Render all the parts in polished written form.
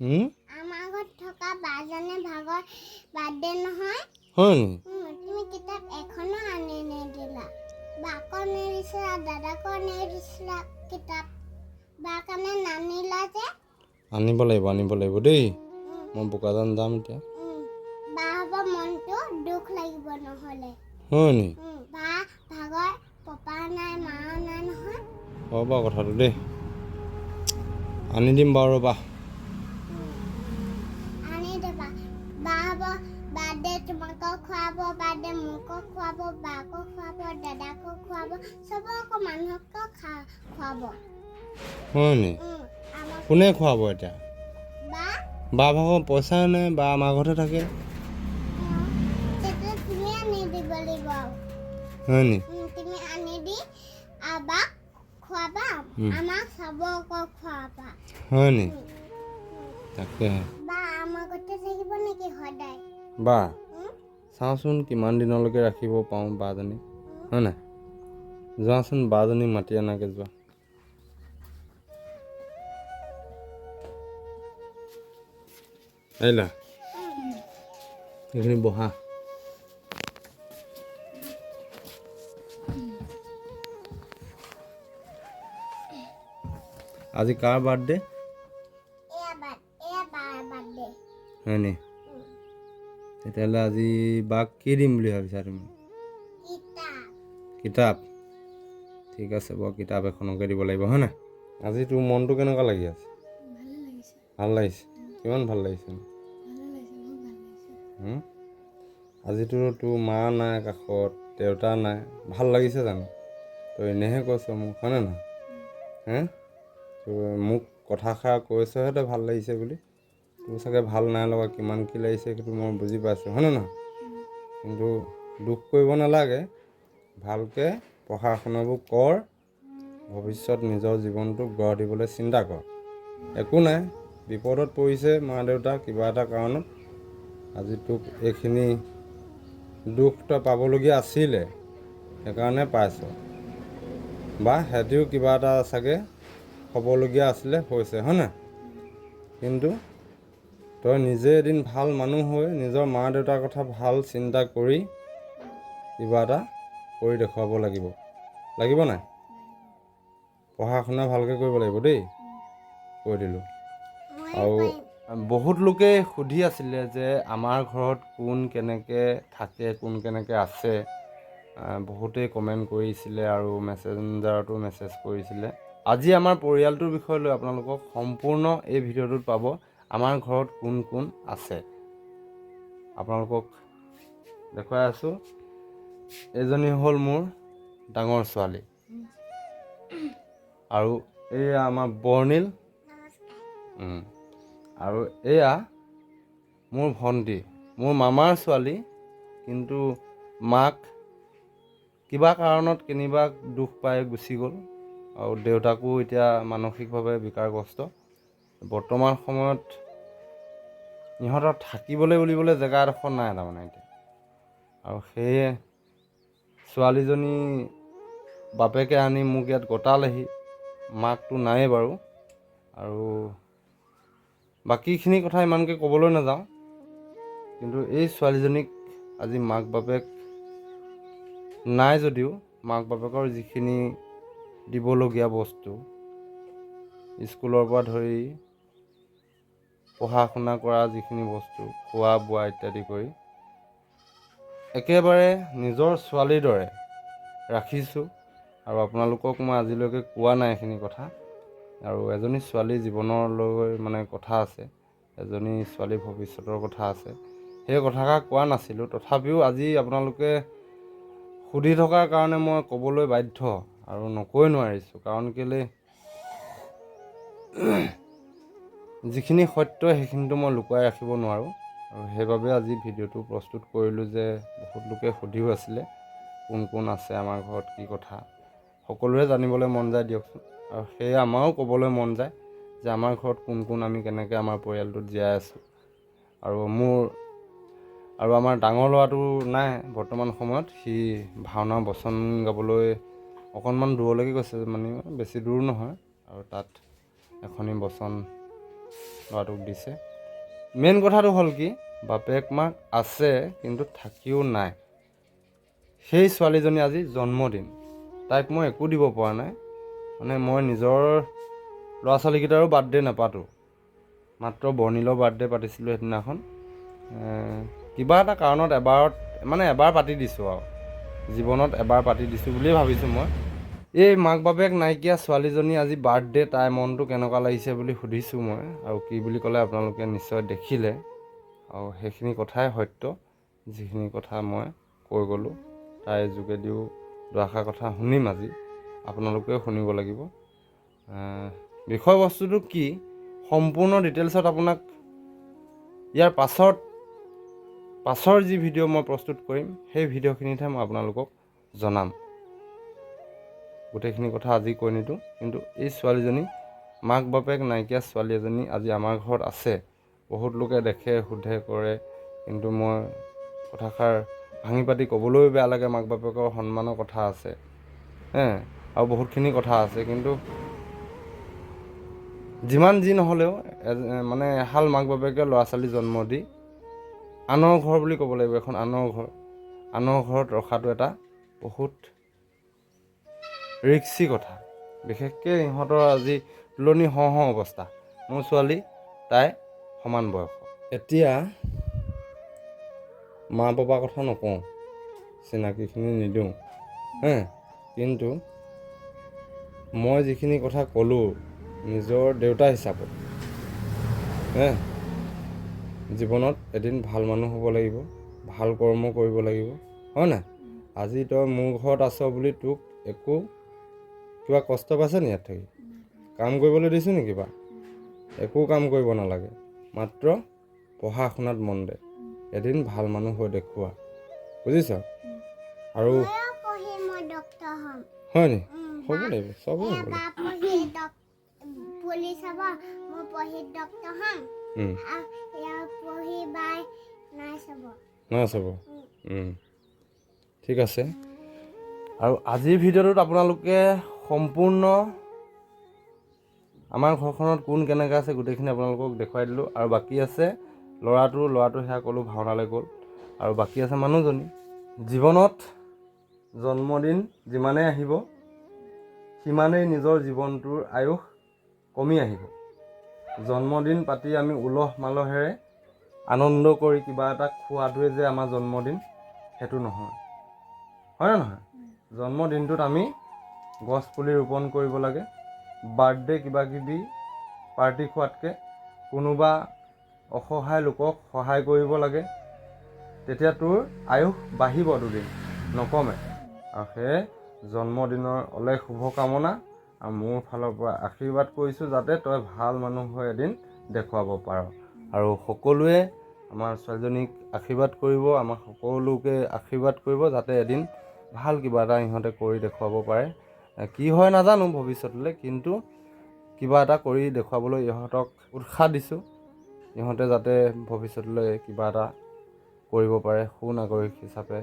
আমাৰ ঘৰত থকা বাজনে ভাগৰ বাৰ্থডে নহয় হয় নি? তুমি কিতাপ এখনো আনি নিদিলা বাকো নিদিছিলা দাদাকো নিদিছিলা কিতাপ বা কাৰণে নানিলা যে আনিব লাগিব দেই। মই বোকাজান যাম এতিয়া। বা হ'ব মনটো দুখ লাগিব নহ'লে। হয় নি? বা ভাগৰ পাপা নাই মা নাই নহয়। হ'ব বাৰু কথাটো দেই। আনি দিম বাৰু ৰ'বা। আনি দিবা বা হ'ব বাৰ্থডে তোমাকো খুৱাব বাৰ্থডে মোকো খুৱাব বাকো খুৱাব দাদাকো খুৱাব চবকো মানুহকো খুৱাব। হয় নি? কোনে খুৱাব এতিয়া? বা ভাগৰ পইচা নাই বা আমাৰ ঘৰতে থাকে। তেতিয়া তুমি আনি দিব লাগিব। হয় নি? তুমি আনি দি বাক খুৱাবা আমাক চবকো খুৱাবা। হয় নি? তাকে বা আমাৰ ঘৰতে থাকিব নেকি সদায়? বা চাওঁচোন কিমান দিনলৈকে ৰাখিব পাৰোঁ বাজনী হয় নাই? যোৱাচোন বাজনী মাতি আনাকৈ যোৱা। আহিলা এইখিনি বহা। আজি কাৰ বাৰ্থডে? হয় নি? তেতিয়াহ'লে আজি বাক কি দিম বুলি ভাবিছা তুমি? কিতাপ। ঠিক আছে বাৰু কিতাপ এখনকে দিব লাগিব হয় নাই? আজি তোৰ মনটো কেনেকুৱা লাগি আছে? ভাল লাগিছে। কিমান ভাল লাগিছে? আজিতো তোৰ মা নাই কাষত দেউতা নাই ভাল লাগিছে জানো? তই এনেহে কৈছ মোক হয়নে নহয়? তই মোক কথাষাৰ কৈছহে তই ভাল লাগিছে বুলি। তোৰ চাগে ভাল নাই লগা কিমান কি লাগিছে সেইটো মই বুজি পাইছোঁ হয়নে নহয়? কিন্তু দুখ কৰিব নালাগে। ভালকৈ পঢ়া শুনাবোৰ কৰ। ভৱিষ্যত নিজৰ জীৱনটোক গঢ় দিবলৈ চিন্তা কৰ। একো নাই বিপদত পৰিছে মা দেউতা কিবা এটা কাৰণত আজি তোক এইখিনি দুখ তই পাবলগীয়া আছিলে সেইকাৰণে পাইছ বা সিহঁতিও কিবা এটা চাগে হ'বলগীয়া আছিলে হৈছে হয় নাই? কিন্তু তই নিজে এদিন ভাল মানুহ হৈ নিজৰ মা দেউতাৰ কথা ভাল চিন্তা কৰি কিবা এটা কৰি দেখুৱাব লাগিব নাই? পঢ়া শুনা ভালকৈ কৰিব লাগিব দেই। কৈ দিলোঁ। আৰু বহুত লোকে সুধি আছিলে যে আমাৰ ঘৰত কোন কেনেকৈ থাকে কোন কেনেকৈ আছে। বহুতেই কমেণ্ট কৰিছিলে আৰু মেছেঞ্জাৰতো মেছেজ কৰিছিলে। আজি আমাৰ পৰিয়ালটোৰ বিষয়ে লৈ আপোনালোকক সম্পূৰ্ণ এই ভিডিঅ'টোত পাব আমাৰ ঘৰত কোন কোন আছে। আপোনালোকক দেখুৱাই আছোঁ। এজনী হ'ল মোৰ ডাঙৰ ছোৱালী আৰু এয়া আমাৰ বৰ্ণিল আৰু এয়া মোৰ ভণ্টি মোৰ মামাৰ ছোৱালী। কিন্তু মাক কিবা কাৰণত কেনিবা দুখ পাই গুচি গ'ল আৰু দেউতাকো এতিয়া মানসিকভাৱে বিকাৰগ্ৰস্ত। বৰ্তমান সময়ত ইহঁতৰ থাকিবলৈ বুলিবলৈ জেগা এডোখৰ নাই তাৰমানে এতিয়া। আৰু সেয়ে ছোৱালীজনী বাপেকে আনি মোক ইয়াত গতালেহি। মাকটো নায়েই বাৰু আৰু বাকীখিনি কথা ইমানকৈ ক'বলৈ নাযাওঁ। কিন্তু এই ছোৱালীজনীক আজি মাক বাপেক নাই যদিও মাক বাপেকৰ যিখিনি দিবলগীয়া বস্তু স্কুলৰ পৰা ধৰি পঢ়া শুনা কৰা যিখিনি বস্তু খোৱা বোৱা ইত্যাদি কৰি একেবাৰে নিজৰ ছোৱালীৰ দৰে ৰাখিছোঁ। আৰু আপোনালোকক মই আজিলৈকে কোৱা নাই এইখিনি কথা। আৰু এজনী ছোৱালী জীৱনলৈ মানে কথা আছে। এজনী ছোৱালী ভৱিষ্যতৰ কথা আছে। সেই কথাষাৰ কোৱা নাছিলোঁ। তথাপিও আজি আপোনালোকে সুধি থকাৰ কাৰণে মই ক'বলৈ বাধ্য আৰু নকৈ নোৱাৰিছোঁ। কাৰণ কেলৈ যিখিনি সত্য সেইখিনিতো মই লুকুৱাই ৰাখিব নোৱাৰোঁ। আৰু সেইবাবে আজি ভিডিঅ'টো প্ৰস্তুত কৰিলোঁ যে বহুত লোকে সুধিও আছিলে কোন কোন আছে আমাৰ ঘৰত কি কথা। সকলোৰে জানিবলৈ মন যায় দিয়কচোন। আৰু সেয়ে আমাৰো ক'বলৈ মন যায় যে আমাৰ ঘৰত কোন কোন আমি কেনেকৈ আমাৰ পৰিয়ালটোত জীয়াই আছোঁ। আৰু আমাৰ ডাঙৰ ল'ৰাটো নাই বৰ্তমান সময়ত। সি ভাওনা বচন গাবলৈ অকণমান দূৰলৈকে গৈছে মানে বেছি দূৰ নহয়। আৰু তাত এখনি বচন ল'ৰাটোক দিছে। মেইন কথাটো হ'ল কি, বাপেক মাক আছে কিন্তু থাকিও নাই। সেই ছোৱালীজনী আজি জন্মদিন, তাইক মই একো দিব পৰা নাই। মানে মই নিজৰ ল'ৰা ছোৱালীকেইটাৰো বাৰ্থডে নাপাতোঁ, মাত্ৰ বৰ্ণিলৰ বাৰ্থডে পাতিছিলোঁ সেইদিনাখন। কিবা এটা কাৰণত এবাৰ পাতি দিছোঁ আৰু জীৱনত এবাৰ পাতি দিছোঁ বুলিয়ে ভাবিছোঁ মই। এই মাক বাপেক নাইকিয়া ছোৱালীজনী আজি বাৰ্থডে, তাইৰ মনটো কেনেকুৱা লাগিছে বুলি সুধিছোঁ মই। আৰু কি বুলি ক'লে আপোনালোকে নিশ্চয় দেখিলে, আৰু সেইখিনি কথাই সত্য। যিখিনি কথা মই কৈ গ'লোঁ তাইৰ যোগেদিও দুআষাৰ কথা শুনিম আজি, আপোনালোকেও শুনিব লাগিব। বিষয়বস্তুটো কি সম্পূৰ্ণ ডিটেইলছত আপোনাক ইয়াৰ পাছৰ যি ভিডিঅ' মই প্ৰস্তুত কৰিম সেই ভিডিঅ'খিনিতহে মই আপোনালোকক জনাম। গোটেইখিনি কথা আজি কৈ নিদিওঁ, কিন্তু এই ছোৱালীজনী মাক বাপেক নাইকিয়া ছোৱালী এজনী আজি আমাৰ ঘৰত আছে। বহুত লোকে দেখে, সোধে, কৰে, কিন্তু মই কথাষাৰ ভাঙি পাতি ক'বলৈও বেয়া লাগে। মাক বাপেকৰ সন্মানৰ কথা আছে আৰু বহুতখিনি কথা আছে, কিন্তু যিমান যি নহ'লেও মানে এহাল মাক বাপেকে ল'ৰা ছোৱালী জন্ম দি আনৰ ঘৰ বুলি ক'ব লাগিব, এখন আনৰ ঘৰত ৰখাটো এটা বহুত ৰিক্সি কথা। বিশেষকৈ ইহঁতৰ আজি তুলনি হওঁ অৱস্থা। মোৰ ছোৱালী তাই সমান বয়স। এতিয়া মা পাপাৰ কথা নকওঁ, চিনাকিখিনি নিদিওঁ কিন্তু মই যিখিনি কথা ক'লোঁ নিজৰ দেউতা হিচাপত জীৱনত এদিন ভাল মানুহ হ'ব লাগিব, ভাল কৰ্ম কৰিব লাগিব, হয় নাই? আজি তই মোৰ ঘৰত আছ বুলি তোক একো কিবা কষ্ট পাইছে নি? ইয়াত থাকি কাম কৰিবলৈ দিছোঁ নি? কিবা একো কাম কৰিব নালাগে, মাত্ৰ পঢ়া শুনাত মন দে, এদিন ভাল মানুহ হৈ দেখুওৱা, বুজিছ? আৰু হয় নি? হ'ব লাগিব, চবেই হ'ব লাগিব। পুলিচ হ'ব, মই পঢ়ি ডক্টৰ হ'ম, পঢ়ি বাই নাৰ্ছ হ'ব। ঠিক আছে। আৰু আজিৰ ভিডিঅ'টোত আপোনালোকে সম্পূৰ্ণ আমাৰ ঘৰখনত কোন কেনেকৈ আছে গোটেইখিনি আপোনালোকক দেখুৱাই দিলোঁ। আৰু বাকী আছে ল'ৰাটো সেয়া ক'লোঁ ভাওনালৈ গ'ল। আৰু বাকী আছে মানুহজনী। জীৱনত জন্মদিন যিমানেই আহিব সিমানেই নিজৰ জীৱনটোৰ আয়ুস কমি আহিব। জন্মদিন পাতি আমি উলহ মালহেৰে আনন্দ কৰি কিবা এটা খোৱাটোৱে যে আমাৰ জন্মদিন, সেইটো নহয়, হয় নে নহয়? জন্মদিনটোত আমি গছ পুলি ৰোপণ কৰিব লাগে। বাৰ্থডে কিবা কিবি পাৰ্টি খোৱাতকৈ কোনোবা অসহায় লোকক সহায় কৰিব লাগে, তেতিয়া তোৰ আয়ুস বাঢ়িব, দুদিন নকমে। আৰু সেয়ে জন্মদিনৰ অলেখ শুভকামনা আৰু মোৰ ফালৰ পৰা আশীৰ্বাদ কৰিছোঁ যাতে তই ভাল মানুহ হৈ এদিন দেখুৱাব পাৰ। আৰু সকলোৱে আমাৰ ছোৱালীজনীক আশীৰ্বাদ কৰিব, আমাৰ সকলোকে আশীৰ্বাদ কৰিব যাতে এদিন ভাল কিবা এটা ইহঁতে কৰি দেখুৱাব পাৰে। কি হয় নাজানো ভৱিষ্যতলৈ, কিন্তু কিবা এটা কৰি দেখুৱাবলৈ ইহঁতক উৎসাহ দিছোঁ। ইহঁতে যাতে ভৱিষ্যতলৈ কিবা এটা কৰিব পাৰে, সুনাগৰিক হিচাপে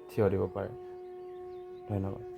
থিয় দিব পাৰে। ধন্যবাদ।